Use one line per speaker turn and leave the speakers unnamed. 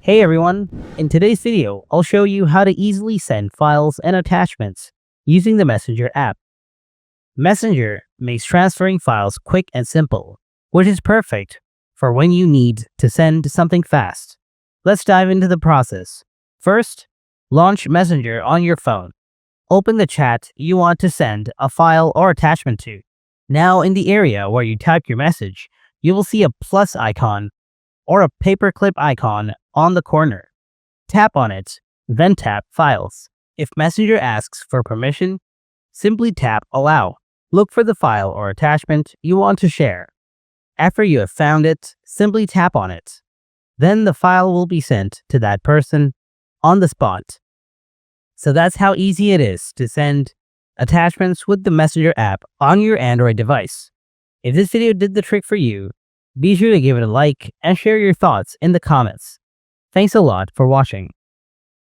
Hey everyone! In today's video, I'll show you how to easily send files and attachments using the Messenger app. Messenger makes transferring files quick and simple, which is perfect for when you need to send something fast. Let's dive into the process. First, launch Messenger on your phone. Open the chat you want to send a file or attachment to. Now, in the area where you type your message, you will see a plus icon or a paperclip icon on the corner. Tap on it, then tap Files. If Messenger asks for permission, simply tap Allow. Look for the file or attachment you want to share. After you have found it, simply tap on it. Then the file will be sent to that person on the spot. So that's how easy it is to send attachments with the Messenger app on your Android device. If this video did the trick for you, be sure to give it a like and share your thoughts in the comments. Thanks a lot for watching.